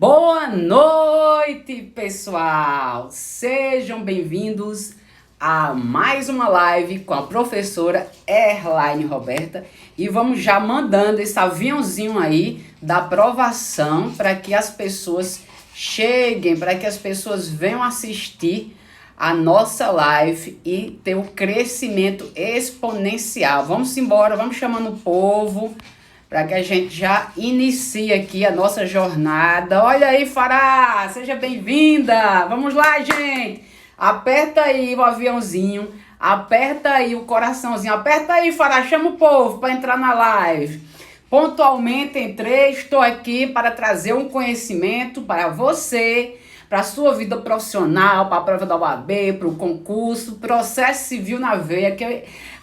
Boa noite, pessoal! Sejam bem-vindos a mais uma live com a professora Erlaine Roberta e vamos já mandando esse aviãozinho aí da aprovação para que as pessoas cheguem, para que as pessoas venham assistir a nossa live e ter um crescimento exponencial. Vamos embora, vamos chamando o povo para que a gente já inicie aqui a nossa jornada. Olha aí, Fará, seja bem-vinda. Vamos lá, gente. Aperta aí o aviãozinho, aperta aí o coraçãozinho, aperta aí, Fará, chama o povo para entrar na live. Pontualmente entrei, estou aqui para trazer um conhecimento para você, para a sua vida profissional, para a prova da OAB, para o concurso, processo civil na veia,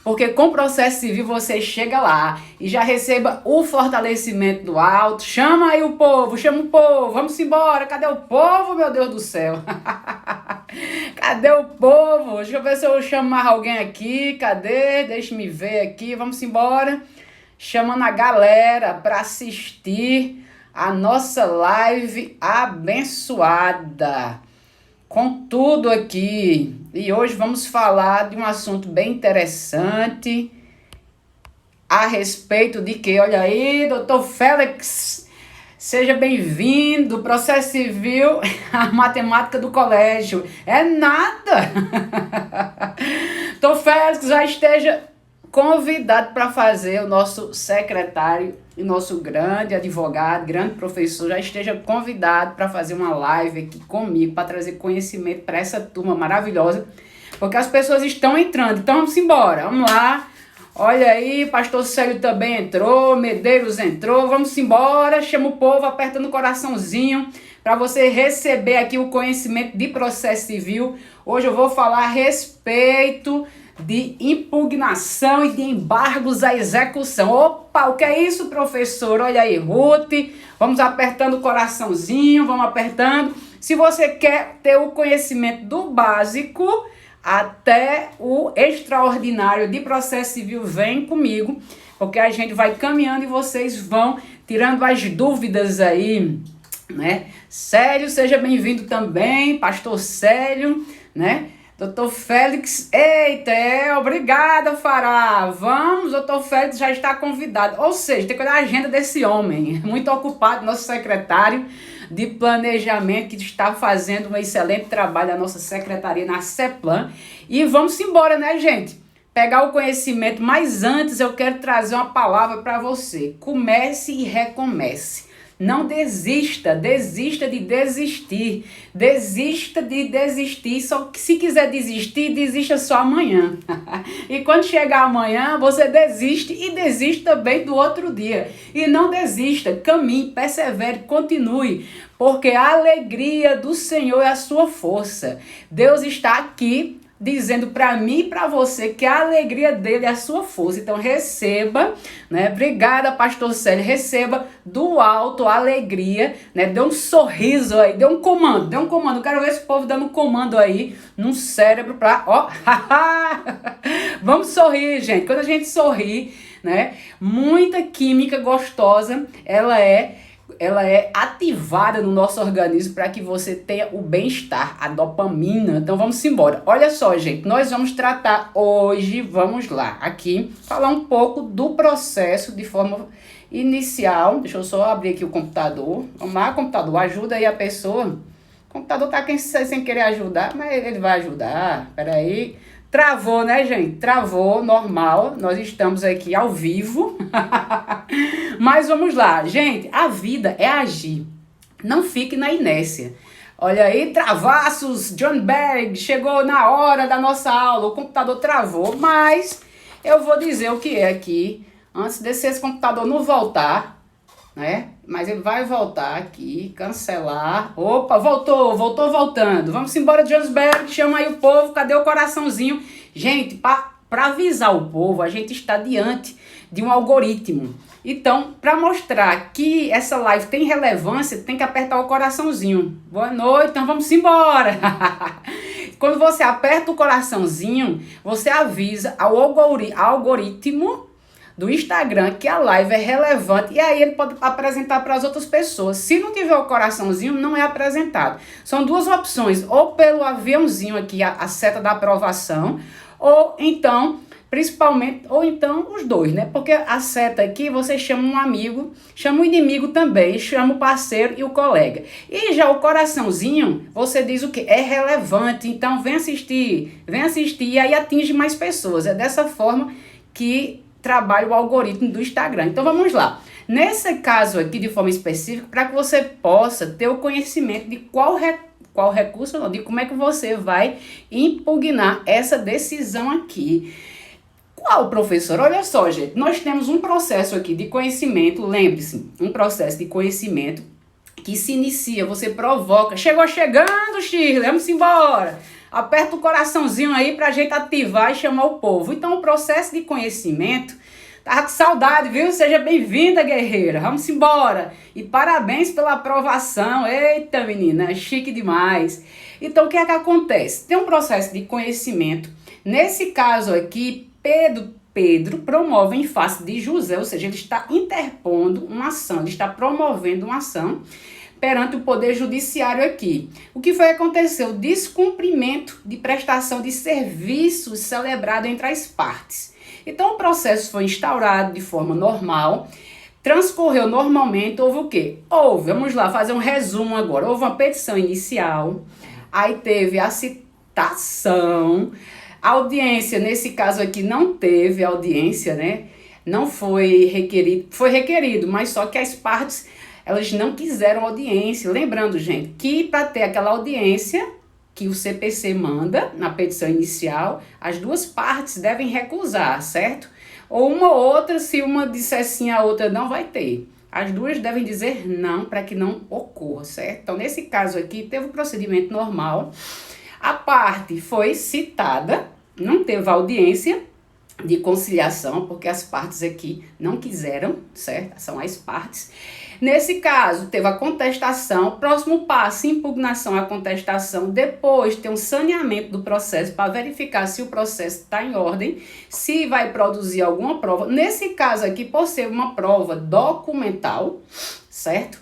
porque com processo civil você chega lá e já receba o fortalecimento do alto. Chama aí o povo, chama o povo, vamos embora. Cadê o povo, meu Deus do céu? Cadê o povo? Deixa eu ver se eu chamo mais alguém aqui. Cadê? Deixa-me ver aqui, vamos embora. Chamando a galera para assistir a nossa live abençoada, com tudo aqui. E hoje vamos falar de um assunto bem interessante, a respeito de que, olha aí, doutor Félix, seja bem-vindo, processo civil, a matemática do colégio, é nada. Doutor Félix já esteja convidado para fazer, o nosso secretário e nosso grande advogado, grande professor, já esteja convidado para fazer uma live aqui comigo, para trazer conhecimento para essa turma maravilhosa, porque as pessoas estão entrando. Então vamos embora, vamos lá. Olha aí, pastor Célio também entrou, Medeiros entrou, vamos embora, chama o povo, apertando o coraçãozinho, para você receber aqui o conhecimento de processo civil. Hoje eu vou falar a respeito de impugnação e de embargos à execução. Opa, o que é isso, professor? Olha aí, Ruth, vamos apertando o coraçãozinho, vamos apertando. Se você quer ter o conhecimento do básico até o extraordinário de processo civil, vem comigo, porque a gente vai caminhando e vocês vão tirando as dúvidas aí, né? Célio, seja bem-vindo também, pastor Célio, né? Doutor Félix, eita, obrigada, Fará. Vamos, doutor Félix já está convidado. Ou seja, tem que olhar a agenda desse homem, muito ocupado, nosso secretário de planejamento, que está fazendo um excelente trabalho, a nossa secretaria na CEPLAN. E vamos embora, né, gente? Pegar o conhecimento, mas antes eu quero trazer uma palavra para você. Comece e recomece. Não desista de desistir. Desista de desistir, só que se quiser desistir, desista só amanhã. E quando chegar amanhã, você desiste e desiste também do outro dia. E não desista, caminhe, persevere, continue, porque a alegria do Senhor é a sua força. Deus está aqui dizendo para mim e para você que a alegria dele é a sua força. Então receba, né? Obrigada, pastor Célio. Receba do alto a alegria, né? Dê um sorriso aí, dê um comando. Eu quero ver esse povo dando um comando aí no cérebro para, ó, vamos sorrir, gente. Quando a gente sorri, né? Muita química gostosa, ela é ativada no nosso organismo para que você tenha o bem-estar, a dopamina. Então vamos embora. Olha só, gente, nós vamos tratar hoje, vamos lá, aqui, falar um pouco do processo de forma inicial. Deixa eu só abrir aqui o computador. Vamos lá, computador, ajuda aí a pessoa. O computador tá aqui sem querer ajudar, mas ele vai ajudar. Peraí. Travou, né, gente? Travou, normal. Nós estamos aqui ao vivo. Mas vamos lá. Gente, a vida é agir. Não fique na inércia. Olha aí, travassos, John Berg, chegou na hora da nossa aula. O computador travou, mas eu vou dizer o que é aqui. Antes desse esse computador não voltar, né? Mas ele vai voltar aqui, cancelar. Opa, voltando. Vamos embora, Josberg, chama aí o povo, cadê o coraçãozinho? Gente, para avisar o povo, a gente está diante de um algoritmo. Então, para mostrar que essa live tem relevância, tem que apertar o coraçãozinho. Boa noite, então vamos embora. Quando você aperta o coraçãozinho, você avisa ao algoritmo do Instagram que a live é relevante e aí ele pode apresentar para as outras pessoas. Se não tiver o coraçãozinho, não é apresentado. São duas opções, ou pelo aviãozinho aqui, a seta da aprovação, ou então, principalmente, ou então os dois, né? Porque a seta aqui você chama um amigo, chama o inimigo também, chama o parceiro e o colega. E já o coraçãozinho, você diz o quê? É relevante, então vem assistir, e aí atinge mais pessoas. É dessa forma que trabalha o algoritmo do Instagram. Então vamos lá. Nesse caso aqui, de forma específica, para que você possa ter o conhecimento de qual recurso, não, de como é que você vai impugnar essa decisão aqui. Qual, professor? Olha só, gente, nós temos um processo aqui de conhecimento, lembre-se, um processo de conhecimento que se inicia, você provoca, chegou chegando, Shirley, vamos embora. Aperta o coraçãozinho aí pra gente ativar e chamar o povo. Então, o processo de conhecimento, tá com saudade, viu? Seja bem-vinda, guerreira. Vamos embora. E parabéns pela aprovação. Eita, menina, chique demais. Então, o que é que acontece? Tem um processo de conhecimento. Nesse caso aqui, Pedro promove em face de José, ou seja, ele está interpondo uma ação, ele está promovendo uma ação perante o Poder Judiciário aqui. O que foi que aconteceu? Descumprimento de prestação de serviços celebrado entre as partes. Então, o processo foi instaurado de forma normal, transcorreu normalmente, houve o quê? Vamos lá, fazer um resumo agora. Houve uma petição inicial, aí teve a citação, a audiência, nesse caso aqui, não teve audiência, né? Não foi requerido, mas só que as partes, elas não quiseram audiência. Lembrando, gente, que para ter aquela audiência que o CPC manda na petição inicial, as duas partes devem recusar, certo? Ou uma ou outra, se uma disser sim, a outra não vai ter. As duas devem dizer não para que não ocorra, certo? Então, nesse caso aqui, teve o procedimento normal. A parte foi citada, não teve audiência de conciliação, porque as partes aqui não quiseram, certo? São as partes. Nesse caso, teve a contestação, próximo passo, impugnação à contestação, depois tem um saneamento do processo para verificar se o processo está em ordem, se vai produzir alguma prova. Nesse caso aqui, por ser uma prova documental, certo?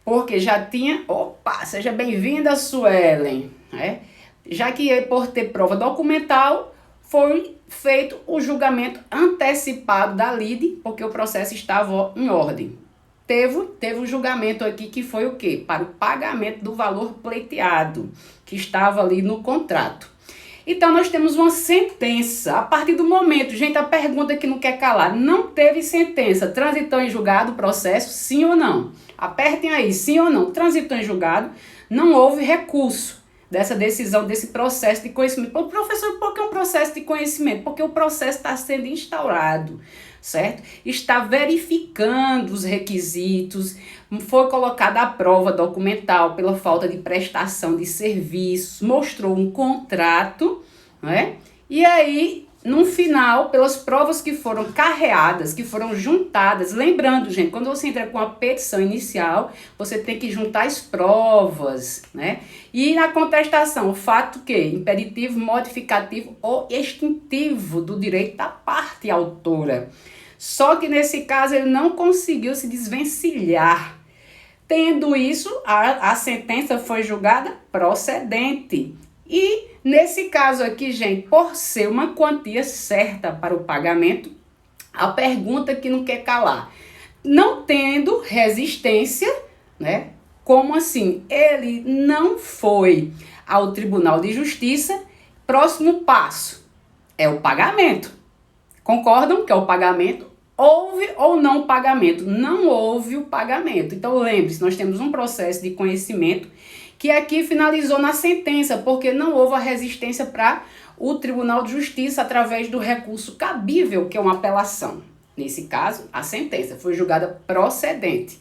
Porque já tinha... Opa, seja bem-vinda, Suelen, né? Já que por ter prova documental, foi feito o julgamento antecipado da lide, porque o processo estava em ordem. Teve um julgamento aqui que foi o quê? Para o pagamento do valor pleiteado, que estava ali no contrato. Então, nós temos uma sentença. A partir do momento, gente, a pergunta que não quer calar, não teve sentença, transitou em julgado o processo, sim ou não? Apertem aí, sim ou não? Transitou em julgado, não houve recurso dessa decisão, desse processo de conhecimento. Professor, por que um processo de conhecimento? Porque o processo está sendo instaurado, certo? Está verificando os requisitos, foi colocada a prova documental pela falta de prestação de serviços, mostrou um contrato, né? E aí, no final, pelas provas que foram carreadas, que foram juntadas, lembrando, gente, quando você entra com a petição inicial, você tem que juntar as provas, né? E na contestação, o fato que impeditivo, modificativo ou extintivo do direito da parte autora. Só que nesse caso ele não conseguiu se desvencilhar. Tendo isso, a sentença foi julgada procedente. E nesse caso aqui, gente, por ser uma quantia certa para o pagamento, a pergunta que não quer calar, não tendo resistência, né? Como assim? Ele não foi ao Tribunal de Justiça, próximo passo é o pagamento. Concordam que é o pagamento? Houve ou não pagamento? Não houve o pagamento. Então lembre-se, nós temos um processo de conhecimento que aqui finalizou na sentença, porque não houve a resistência para o Tribunal de Justiça através do recurso cabível, que é uma apelação. Nesse caso, a sentença foi julgada procedente.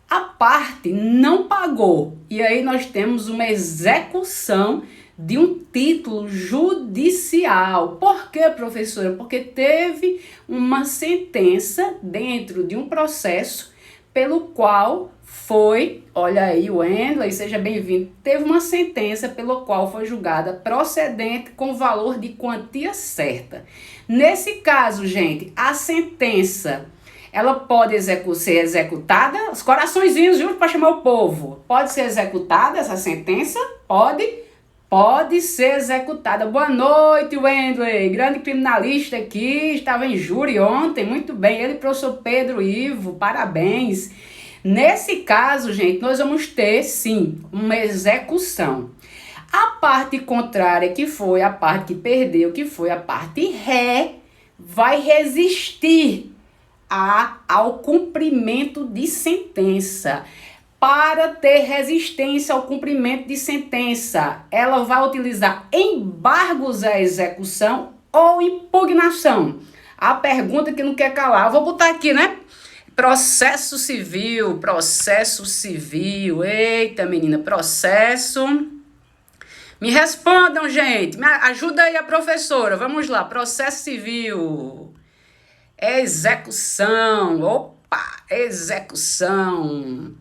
A parte não pagou, e aí nós temos uma execução de um título judicial. Por quê, professora? Porque teve uma sentença dentro de um processo pelo qual olha aí, Wendley, seja bem-vindo, teve uma sentença pela qual foi julgada procedente com valor de quantia certa. Nesse caso, gente, a sentença, ela pode ser executada, os coraçõezinhos juntos para chamar o povo. Pode ser executada essa sentença? Pode ser executada. Boa noite, Wendley, grande criminalista aqui, estava em júri ontem, muito bem, ele e o professor Pedro Ivo, parabéns. Nesse caso, gente, nós vamos ter, sim, uma execução. A parte contrária, que foi a parte que perdeu, que foi a parte ré, vai resistir ao cumprimento de sentença. Para ter resistência ao cumprimento de sentença, ela vai utilizar embargos à execução ou impugnação. A pergunta que não quer calar, eu vou botar aqui, né? Processo civil. Eita, menina, processo. Me respondam, gente. Me ajuda aí a professora. Vamos lá, processo civil. Execução. Opa, execução.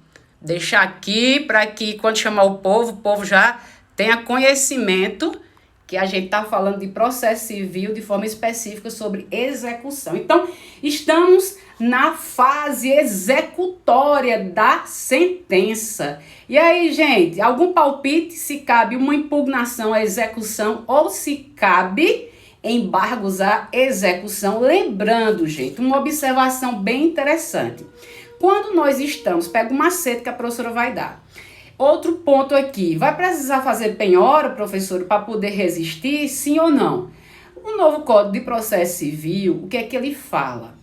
Deixar aqui para que quando chamar o povo já tenha conhecimento que a gente está falando de processo civil de forma específica sobre execução. Então, estamos na fase executória da sentença. E aí, gente, algum palpite se cabe uma impugnação à execução ou se cabe embargos à execução? Lembrando, gente, uma observação bem interessante. Quando nós estamos, pega o macete que a professora vai dar. Outro ponto aqui, vai precisar fazer penhora, professor, para poder resistir, sim ou não? O novo Código de Processo Civil, o que é que ele fala?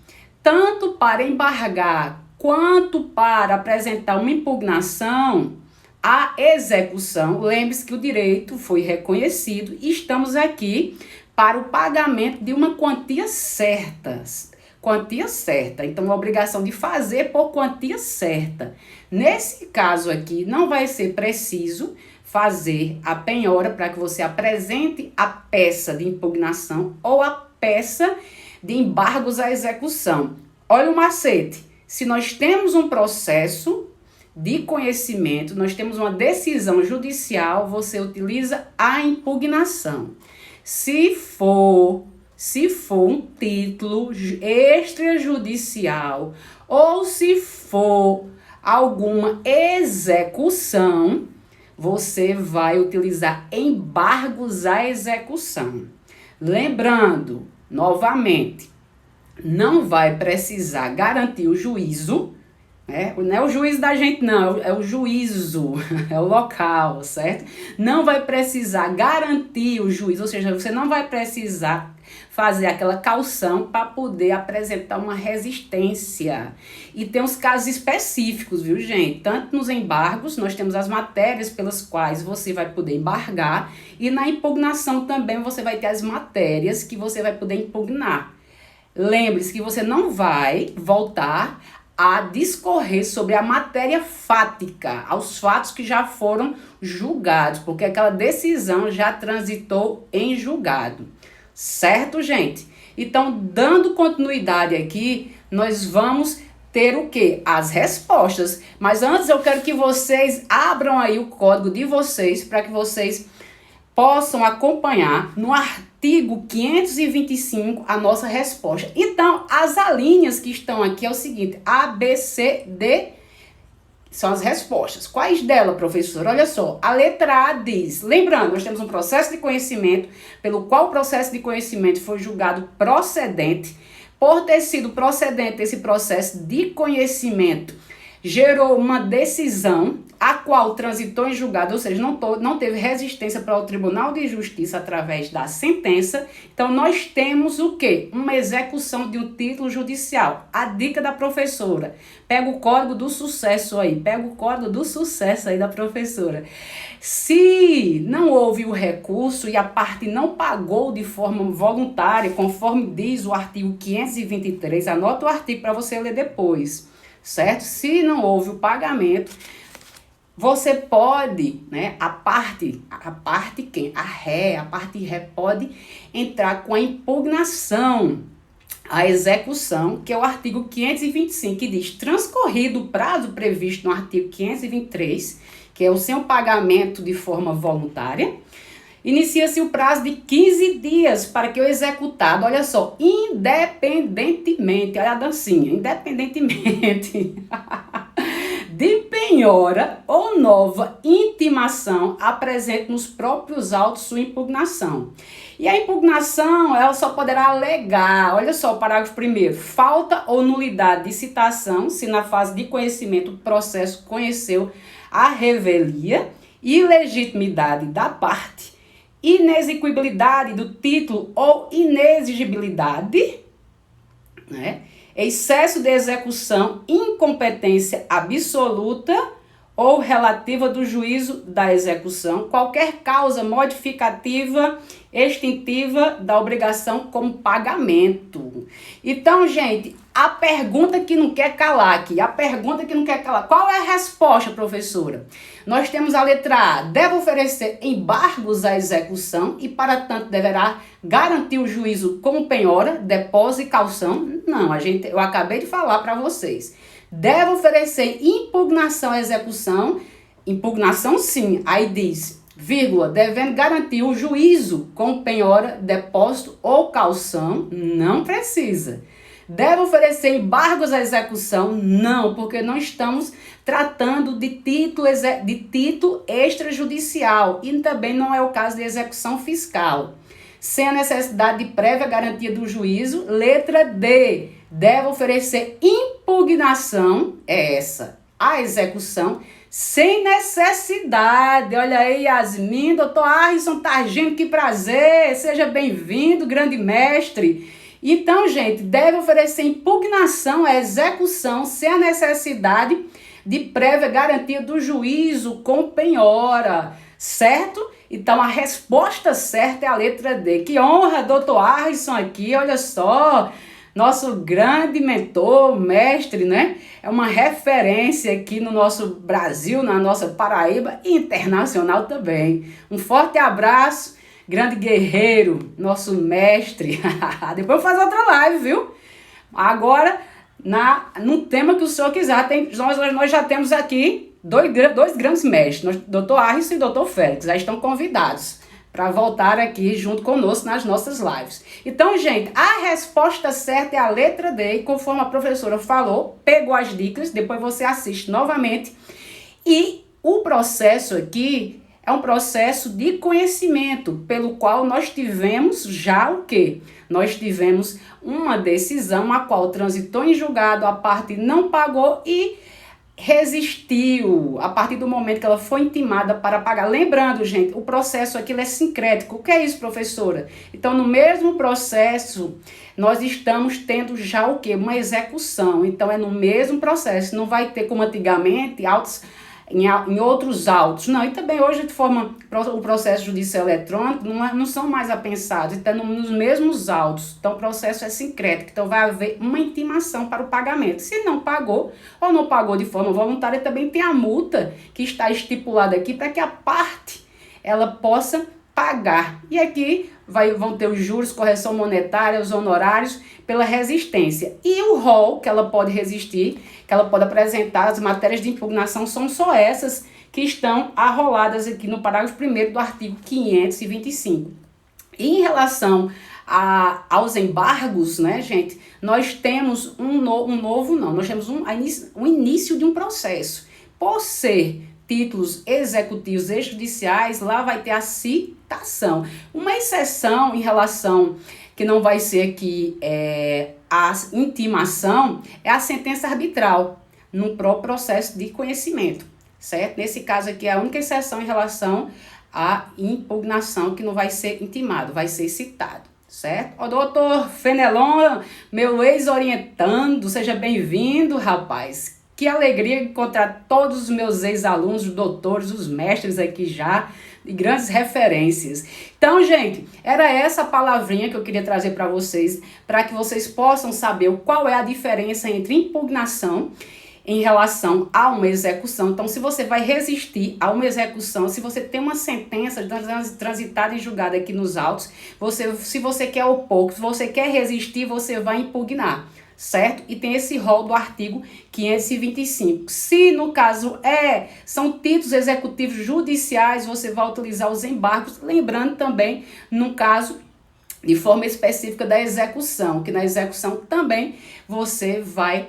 Tanto para embargar quanto para apresentar uma impugnação, a execução, lembre-se que o direito foi reconhecido e estamos aqui para o pagamento de uma quantia certa. Quantia certa, então a obrigação de fazer por quantia certa. Nesse caso aqui, não vai ser preciso fazer a penhora para que você apresente a peça de impugnação ou a peça de embargos à execução. Olha o macete, se nós temos um processo de conhecimento, nós temos uma decisão judicial, você utiliza a impugnação. Se for um título extrajudicial ou se for alguma execução, você vai utilizar embargos à execução. Lembrando, novamente, não vai precisar garantir o juízo, né? Não é o juízo da gente não, é o juízo, é o local, certo? Não vai precisar garantir o juízo, ou seja, você não vai precisar fazer aquela caução para poder apresentar uma resistência. E tem uns casos específicos, viu, gente? Tanto nos embargos, nós temos as matérias pelas quais você vai poder embargar, e na impugnação também você vai ter as matérias que você vai poder impugnar. Lembre-se que você não vai voltar a discorrer sobre a matéria fática, aos fatos que já foram julgados, porque aquela decisão já transitou em julgado. Certo, gente? Então, dando continuidade aqui, nós vamos ter o quê? As respostas. Mas antes eu quero que vocês abram aí o código de vocês para que vocês possam acompanhar no artigo 525 a nossa resposta. Então, as alíneas que estão aqui é o seguinte, A, B, C, D, são as respostas. Quais delas, professor? Olha só, a letra A diz, lembrando, nós temos um processo de conhecimento, pelo qual o processo de conhecimento foi julgado procedente. Por ter sido procedente esse processo de conhecimento, gerou uma decisão a qual transitou em julgado, ou seja, não teve resistência para o Tribunal de Justiça através da sentença. Então, nós temos o quê? Uma execução de um título judicial. A dica da professora. Pega o código do sucesso aí. Pega o código do sucesso aí da professora. Se não houve o recurso e a parte não pagou de forma voluntária, conforme diz o artigo 523, anota o artigo para você ler depois, certo? Se não houve o pagamento, você pode, né, a parte ré pode entrar com a impugnação. a execução, que é o artigo 525, que diz: transcorrido o prazo previsto no artigo 523, que é o sem pagamento de forma voluntária, inicia-se o prazo de 15 dias para que o executado, olha só, independentemente, olha a dancinha, independentemente de penhora ou nova intimação, apresente nos próprios autos sua impugnação. E a impugnação, ela só poderá alegar, olha só o parágrafo 1º, falta ou nulidade de citação, se na fase de conhecimento do processo conheceu a revelia, ilegitimidade da parte, inexequibilidade do título ou inexigibilidade, né? Excesso de execução, incompetência absoluta ou relativa do juízo da execução, qualquer causa modificativa, extintiva da obrigação como pagamento. Então, gente, a pergunta que não quer calar aqui, qual é a resposta, professora? Nós temos a letra A, deve oferecer embargos à execução e, para tanto, deverá garantir o juízo como penhora, depósito e caução. Não, eu acabei de falar para vocês. Deve oferecer impugnação à execução, impugnação sim, aí diz, vírgula, devendo garantir o juízo com penhora, depósito ou caução, não precisa. Deve oferecer embargos à execução? Não, porque não estamos tratando de título extrajudicial e também não é o caso de execução fiscal. Sem a necessidade de prévia garantia do juízo, letra D, deve oferecer impugnação, a execução, sem necessidade. Olha aí, Yasmin, doutor Arrisson Targino, que prazer, seja bem-vindo, grande mestre. Então, gente, deve oferecer impugnação à execução sem a necessidade de prévia garantia do juízo com penhora, certo? Então, a resposta certa é a letra D. Que honra, doutor Arrisson aqui, olha só, nosso grande mentor, mestre, né? É uma referência aqui no nosso Brasil, na nossa Paraíba e internacional também. Um forte abraço. Grande guerreiro, nosso mestre. Depois eu vou fazer outra live, viu? Agora, no tema que o senhor quiser, nós já temos aqui dois grandes mestres, doutor Arrisson e doutor Félix, já estão convidados para voltar aqui junto conosco nas nossas lives. Então, gente, a resposta certa é a letra D, e conforme a professora falou, pegou as dicas, depois você assiste novamente. E o processo aqui é um processo de conhecimento, pelo qual nós tivemos já o quê? Nós tivemos uma decisão a qual transitou em julgado, a parte não pagou e resistiu a partir do momento que ela foi intimada para pagar. Lembrando, gente, o processo aqui é sincrético. O que é isso, professora? Então, no mesmo processo, nós estamos tendo já o quê? Uma execução. Então, é no mesmo processo. Não vai ter como antigamente autos em outros autos. Não, e também hoje de forma, o processo judicial eletrônico não são mais apensados, então nos mesmos autos. Então o processo é sincrético, então vai haver uma intimação para o pagamento. Se não pagou ou não pagou de forma voluntária, também tem a multa que está estipulada aqui para que a parte ela possa pagar. E aqui vão ter os juros, correção monetária, os honorários pela resistência. E o rol que ela pode resistir, que ela pode apresentar, as matérias de impugnação são só essas que estão arroladas aqui no parágrafo 1º do artigo 525. E em relação aos embargos, né, gente, nós temos nós temos um início de um processo. Por ser títulos executivos extrajudiciais, lá vai ter a citação. Uma exceção em relação, que não vai ser aqui a intimação, é a sentença arbitral, no próprio processo de conhecimento, certo? Nesse caso aqui é a única exceção em relação à impugnação, que não vai ser intimado, vai ser citado, certo? Ó, doutor Fenelon, meu ex-orientando, seja bem-vindo, rapaz. Que alegria encontrar todos os meus ex-alunos, os doutores, os mestres aqui já, de grandes referências. Então, gente, era essa palavrinha que eu queria trazer para vocês que vocês possam saber qual é a diferença entre impugnação em relação a uma execução. Então, se você vai resistir a uma execução, se você tem uma sentença transitada e julgada aqui nos autos, se você quer opor, se você quer resistir, você vai impugnar, certo? E tem esse rol do artigo 525. Se, no caso, são títulos executivos judiciais, você vai utilizar os embargos, lembrando também, no caso, de forma específica da execução, que na execução também você vai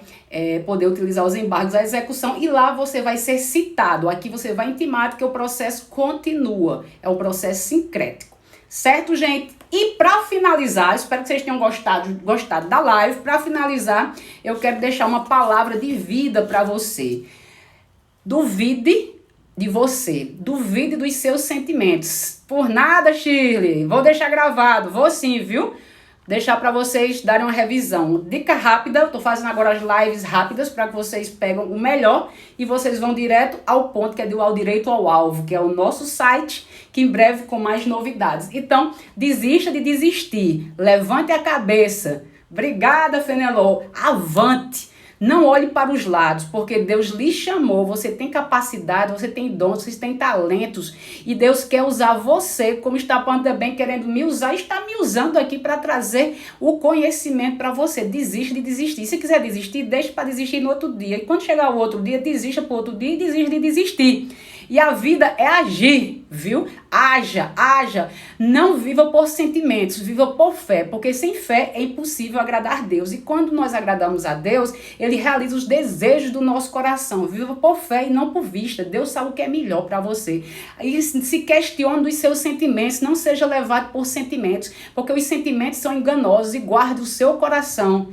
poder utilizar os embargos da execução e lá você vai ser citado. Aqui você vai intimar que o processo continua, é um processo sincrético. Certo, gente? E para finalizar, espero que vocês tenham gostado da live. Para finalizar, eu quero deixar uma palavra de vida para você. Duvide de você, duvide dos seus sentimentos. Por nada, Shirley, vou deixar gravado, vou sim, viu? Deixar para vocês darem uma revisão. Dica rápida, eu tô fazendo agora as lives rápidas para que vocês pegam o melhor e vocês vão direto ao ponto, que é do Ao Direito ao Alvo, que é o nosso site, que em breve com mais novidades. Então, desista de desistir, levante a cabeça. Obrigada, Fenelon, avante. Não olhe para os lados, porque Deus lhe chamou, você tem capacidade, você tem dons, você tem talentos, e Deus quer usar você, como está também querendo me usar, está me usando aqui para trazer o conhecimento para você. Desiste de desistir. Se quiser desistir, deixe para desistir no outro dia. E quando chegar o outro dia, desista para o outro dia e desiste de desistir. E a vida é agir, viu? Haja. Não viva por sentimentos, viva por fé, porque sem fé é impossível agradar a Deus. E quando nós agradamos a Deus, Ele realiza os desejos do nosso coração. Viva por fé e não por vista. Deus sabe o que é melhor para você. E se questione dos seus sentimentos, não seja levado por sentimentos, porque os sentimentos são enganosos e guarde o seu coração.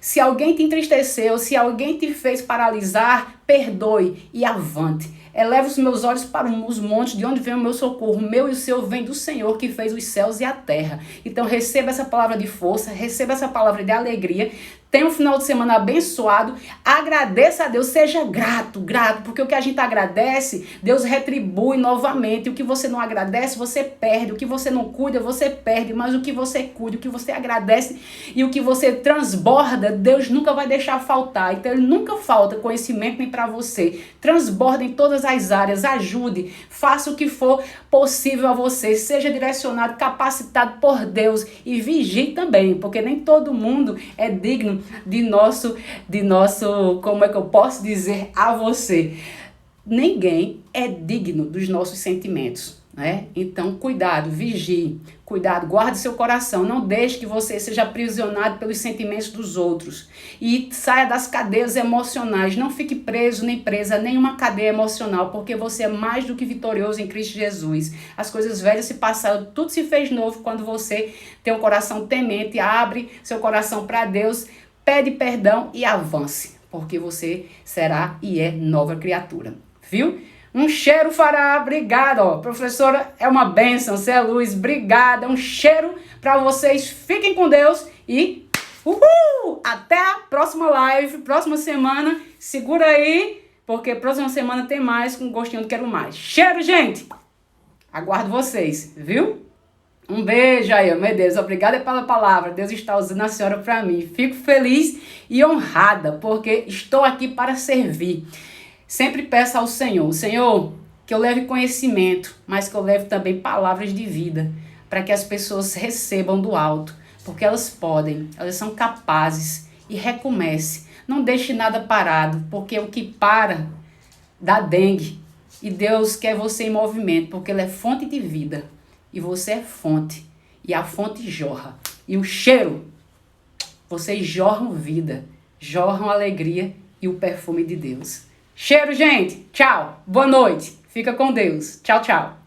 Se alguém te entristeceu, se alguém te fez paralisar, perdoe e avante. Eleva os meus olhos para os montes, de onde vem o meu socorro. O meu e o seu vem do Senhor, que fez os céus e a terra. Então receba essa palavra de força, receba essa palavra de alegria. Tenha um final de semana abençoado. Agradeça a Deus, seja grato, porque o que a gente agradece, Deus retribui novamente. O que você não agradece, você perde. O que você não cuida, você perde. Mas o que você cuida, o que você agradece e o que você transborda, Deus nunca vai deixar faltar. Então Ele nunca falta conhecimento nem para você. Transborda em todas as áreas, ajude, faça o que for possível a você. Seja direcionado, capacitado por Deus e vigie também, porque nem todo mundo é digno de nosso, como é que eu posso dizer a você? Ninguém é digno dos nossos sentimentos, né? Então, cuidado, vigie, cuidado, guarde seu coração, não deixe que você seja aprisionado pelos sentimentos dos outros e saia das cadeias emocionais, não fique preso nem presa a nenhuma cadeia emocional, porque você é mais do que vitorioso em Cristo Jesus. As coisas velhas se passaram, tudo se fez novo quando você tem um coração temente, abre seu coração para Deus, pede perdão e avance, porque você será e é nova criatura, viu? Um cheiro, Fará, obrigada, ó. Professora, é uma bênção, você é luz, obrigada, um cheiro para vocês, fiquem com Deus e até a próxima live, próxima semana, segura aí, porque próxima semana tem mais, com gostinho do Quero Mais. Cheiro, gente, aguardo vocês, viu? Um beijo aí, meu Deus, obrigada pela palavra, Deus está usando a senhora para mim, fico feliz e honrada, porque estou aqui para servir. Sempre peço ao Senhor, Senhor, que eu leve conhecimento, mas que eu leve também palavras de vida, para que as pessoas recebam do alto, porque elas podem, elas são capazes, e recomece. Não deixe nada parado, porque o que para dá dengue, e Deus quer você em movimento, porque Ele é fonte de vida, e você é fonte, e a fonte jorra. E o cheiro, vocês jorram vida, jorram alegria e o perfume de Deus. Cheiro, gente. Tchau. Boa noite. Fica com Deus. Tchau, tchau.